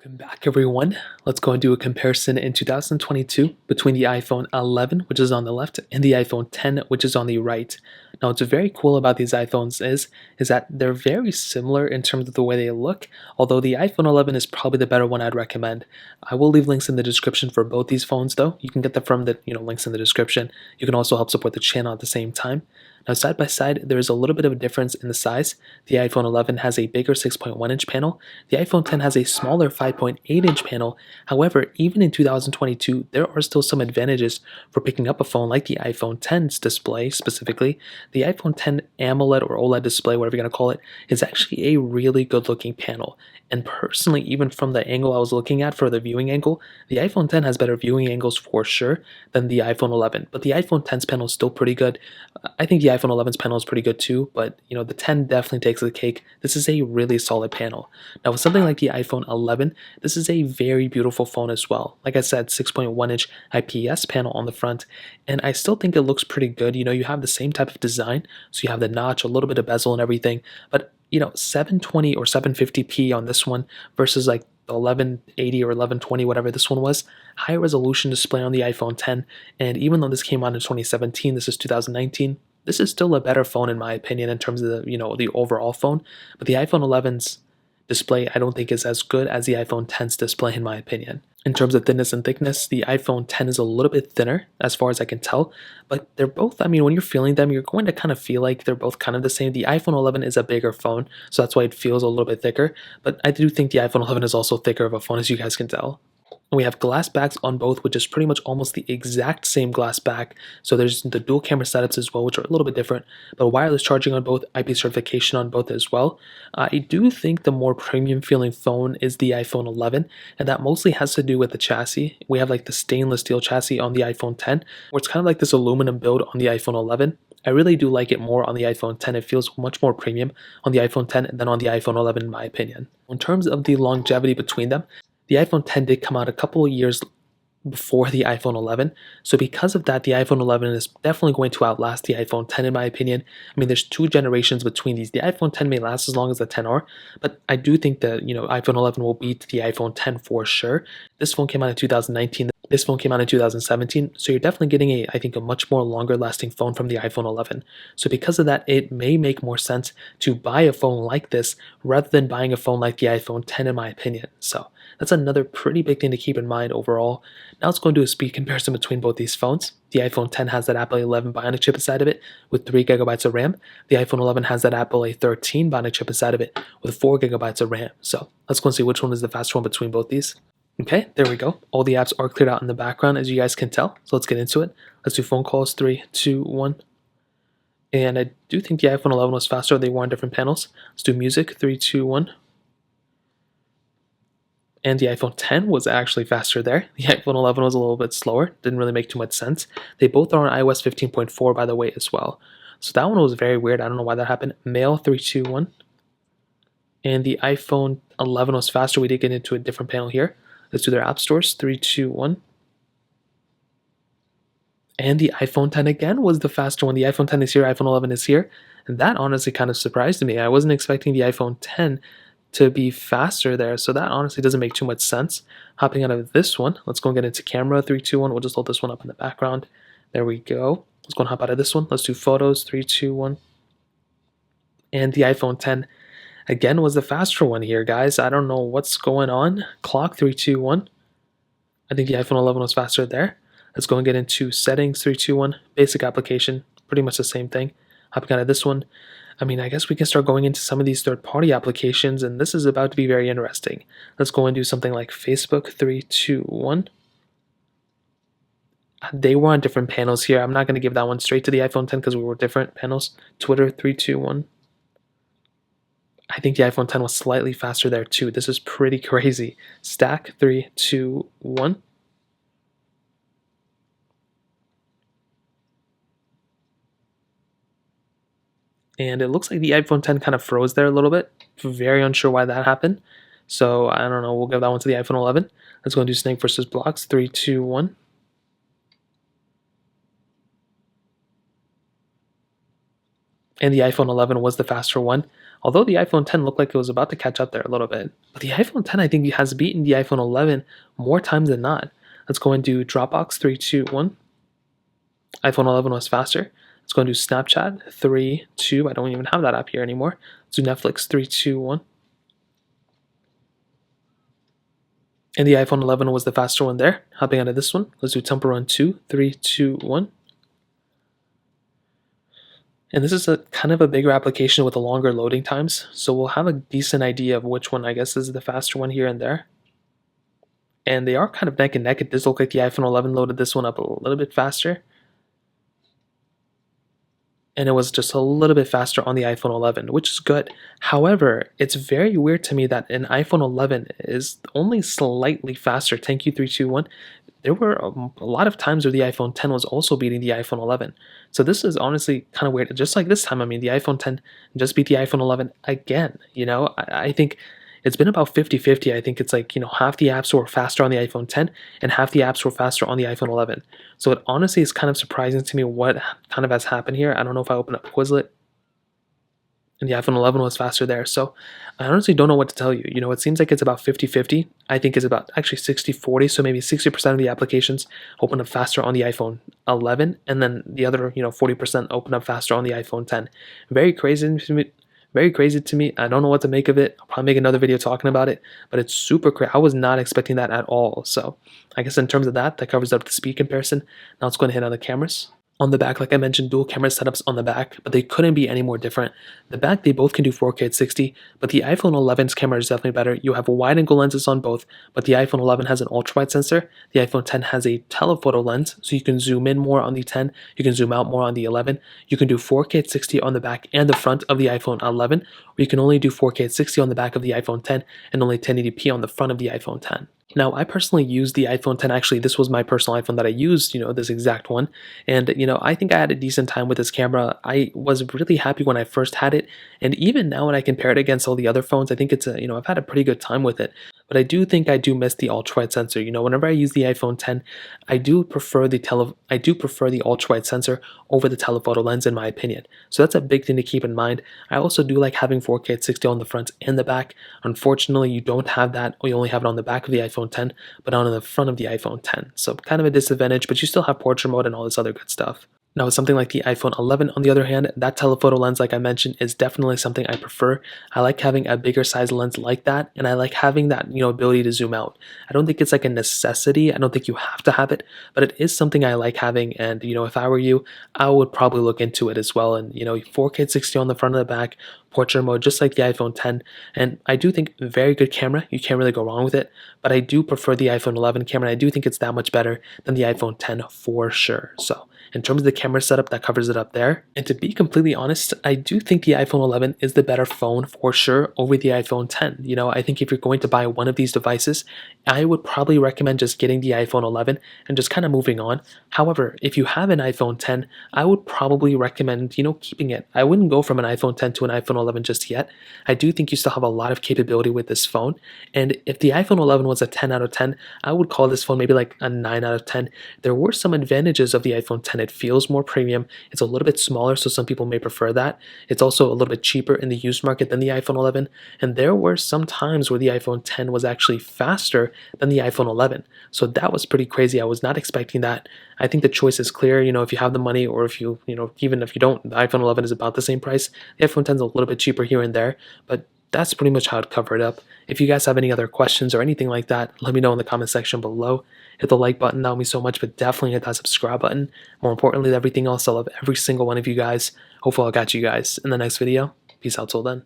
Welcome back, everyone. Let's go and do a comparison in 2022 between the iPhone 11, which is on the left, and the iPhone 10, which is on the right. Now, what's very cool about these iPhones is that they're very similar in terms of the way they look, although the iPhone 11 is probably the better one I'd recommend. I will leave links in the description for both these phones, though. You can get them from the links in the description. You can also help support the channel at the same time. Now, side by side, there is a little bit of a difference in the size. The iPhone 11 has a bigger 6.1-inch panel. The iPhone 10 has a smaller 5.8-inch panel. However, even in 2022, there are still some advantages for picking up a phone like the iPhone 10's display specifically. The iPhone 10 AMOLED or OLED display, whatever you're going to call it, is actually a really good-looking panel. And personally, even from the angle I was looking at for the viewing angle, the iPhone 10 has better viewing angles for sure than the iPhone 11. But the iPhone 10's panel is still pretty good. I think the iPhone 11's panel is pretty good too, but the 10 definitely takes the cake. This is a really solid panel. Now, with something like the iPhone 11, this is a very beautiful phone as well. Like I said, 6.1-inch IPS panel on the front, and I still think it looks pretty good. You have the same type of design, so you have the notch, a little bit of bezel and everything, but 720 or 750p on this one versus like 1180 or 1120, whatever this one was, high resolution display on the iPhone 10. And even though this came out in 2017, this is 2019, this is still a better phone in my opinion in terms of the overall phone. But the iPhone 11's display I don't think is as good as the iPhone 10's display in my opinion. In terms of thinness and thickness, the iPhone 10 is a little bit thinner as far as I can tell, but they're both, when you're feeling them, you're going to kind of feel like they're both kind of the same. The iPhone 11 is a bigger phone, so that's why it feels a little bit thicker, but I do think the iPhone 11 is also thicker of a phone, as you guys can tell. And we have glass backs on both, which is pretty much almost the exact same glass back. So there's the dual camera setups as well, which are a little bit different, but wireless charging on both, IP certification on both as well. I do think the more premium feeling phone is the iPhone 11, and that mostly has to do with the chassis. We have like the stainless steel chassis on the iPhone 10, where it's kind of like this aluminum build on the iPhone 11. I really do like it more on the iPhone 10. It feels much more premium on the iPhone 10 than on the iPhone 11 in my opinion. In terms of the longevity between them, the iPhone 10 did come out a couple of years before the iPhone 11, so because of that, the iPhone 11 is definitely going to outlast the iPhone 10 in my opinion. There's 2 generations between these. The iPhone 10 may last as long as the 10R, but I do think that iPhone 11 will beat the iPhone 10 for sure. This phone came out in 2019. This phone came out in 2017, so you're definitely getting I think a much more longer lasting phone from the iPhone 11. So because of that, it may make more sense to buy a phone like this rather than buying a phone like the iPhone 10 in my opinion. So that's another pretty big thing to keep in mind overall. Now let's go and do a speed comparison between both these phones. The iPhone 10 has that Apple A11 Bionic chip inside of it with 3 gigabytes of RAM. The iPhone 11 has that Apple A13 Bionic chip inside of it with 4 gigabytes of RAM. So let's go and see which one is the faster one between both these. Okay, there we go. All the apps are cleared out in the background, as you guys can tell. So let's get into it. Let's do phone calls. 3, 2, 1. And I do think the iPhone 11 was faster. They were on different panels. Let's do music. 3, 2, 1. And the iPhone 10 was actually faster there. The iPhone 11 was a little bit slower. Didn't really make too much sense. They both are on iOS 15.4, by the way, as well. So that one was very weird. I don't know why that happened. Mail. 3, 2, 1. And the iPhone 11 was faster. We did get into a different panel here. Let's do their app stores. 3, 2, 1. And the iPhone 10 again was the faster one. The iPhone 10 is here, iPhone 11 is here. And that honestly kind of surprised me. I wasn't expecting the iPhone 10 to be faster there. So that honestly doesn't make too much sense. Hopping out of this one, let's go and get into camera. 3, 2, 1. We'll just load this one up in the background. There we go. Let's go and hop out of this one. Let's do photos. 3, 2, 1. And the iPhone 10 again was the faster one here, guys. I don't know what's going on. Clock. 3, 2, 1. I think the iPhone 11 was faster there. Let's go and get into settings. 3, 2, 1. Basic application. Pretty much the same thing. Hopping out of this one. I guess we can start going into some of these third-party applications, and this is about to be very interesting. Let's go and do something like Facebook. 3, 2, 1. They were on different panels here. I'm not going to give that one straight to the iPhone 10 because we were different panels. Twitter. 3, 2, 1. I think the iPhone 10 was slightly faster there too. This is pretty crazy. Stack. 3, 2, 1. And it looks like the iPhone 10 kind of froze there a little bit. Very unsure why that happened. So I don't know. We'll give that one to the iPhone 11. Let's go and do Snake versus Blocks. 3, 2, 1. and the iPhone 11 was the faster one. Although the iPhone 10 looked like it was about to catch up there a little bit. But the iPhone 10, I think, has beaten the iPhone 11 more times than not. Let's go and do Dropbox 3, 2, 1. iPhone 11 was faster. Let's go and do Snapchat 3, 2. I don't even have that app here anymore. Let's do Netflix 3, 2, 1. And the iPhone 11 was the faster one there. Hopping out of this one, let's do Temple Run 2, 3, 2, 1. And this is a kind of a bigger application with a longer loading times, so we'll have a decent idea of which one I guess is the faster one here and there. And they are kind of neck and neck. It does look like the iPhone 11 loaded this one up a little bit faster. And it was just a little bit faster on the iPhone 11, which is good. However, it's very weird to me that an iPhone 11 is only slightly faster. Thank you, 321. There were a lot of times where the iPhone 10 was also beating the iPhone 11. So this is honestly kind of weird. Just like this time, I mean, the iPhone 10 just beat the iPhone 11 again. I think it's been about 50-50. I think it's like, half the apps were faster on the iPhone 10 and half the apps were faster on the iPhone 11. So it honestly is kind of surprising to me what kind of has happened here. I don't know if I open up Quizlet and the iPhone 11 was faster there. So I honestly don't know what to tell you. It seems like it's about 50-50. I think it's about actually 60-40. So maybe 60% of the applications open up faster on the iPhone 11 and then the other, 40% open up faster on the iPhone 10. Very crazy to me. Very crazy to me. I don't know what to make of it. I'll probably make another video talking about it, but it's super crazy. I was not expecting that at all. So I guess in terms of that covers up the speed comparison. Now let's go and hit on the cameras. On the back, like I mentioned, dual camera setups on the back, but they couldn't be any more different. The back, they both can do 4K at 60, but the iPhone 11's camera is definitely better. You have wide angle lenses on both, but the iPhone 11 has an ultra-wide sensor. The iPhone 10 has a telephoto lens, so you can zoom in more on the 10, you can zoom out more on the 11. You can do 4K at 60 on the back and the front of the iPhone 11, or you can only do 4K at 60 on the back of the iPhone 10 and only 1080p on the front of the iPhone 10. Now, I personally used the iPhone 10. Actually, this was my personal iPhone that I used, this exact one. And, I think I had a decent time with this camera. I was really happy when I first had it. And even now when I compare it against all the other phones, I think it's I've had a pretty good time with it. But I do think I do miss the ultra-wide sensor. Whenever I use the iPhone 10, I do prefer the ultra-wide sensor over the telephoto lens in my opinion. So that's a big thing to keep in mind. I also do like having 4K at 60 on the front and the back. Unfortunately, you don't have that, or you only have it on the back of the iPhone 10, but on the front of the iPhone 10. So kind of a disadvantage, but you still have portrait mode and all this other good stuff. Now, with something like the iPhone 11, on the other hand, that telephoto lens, like I mentioned, is definitely something I prefer. I like having a bigger size lens like that, and I like having that, ability to zoom out. I don't think it's like a necessity. I don't think you have to have it, but it is something I like having, and, if I were you, I would probably look into it as well. And, 4K 60 on the front and the back, portrait mode, just like the iPhone 10. And I do think very good camera. You can't really go wrong with it, but I do prefer the iPhone 11 camera. I do think it's that much better than the iPhone 10 for sure. So in terms of the camera setup, that covers it up there. And to be completely honest, I do think the iPhone 11 is the better phone for sure over the iPhone 10. I think if you're going to buy one of these devices, I would probably recommend just getting the iPhone 11 and just kind of moving on. However, if you have an iPhone 10, I would probably recommend, keeping it. I wouldn't go from an iPhone 10 to an iPhone 11 just yet. I do think you still have a lot of capability with this phone. And if the iPhone 11 was a 10 out of 10, I would call this phone maybe like a 9 out of 10. There were some advantages of the iPhone 10. It feels more premium. It's a little bit smaller, so some people may prefer that. It's also a little bit cheaper in the used market than the iPhone 11. And there were some times where the iPhone 10 was actually faster than the iPhone 11. So that was pretty crazy. I was not expecting that. I think the choice is clear. If you have the money, or if you, even if you don't, the iPhone 11 is about the same price. The iPhone 10 is a little bit cheaper here and there, but that's pretty much how I'd cover it up. If you guys have any other questions or anything like that, let me know in the comment section below. Hit the like button, that would mean so much, but definitely hit that subscribe button. More importantly than everything else, I love every single one of you guys. Hopefully I'll catch you guys in the next video. Peace out till then.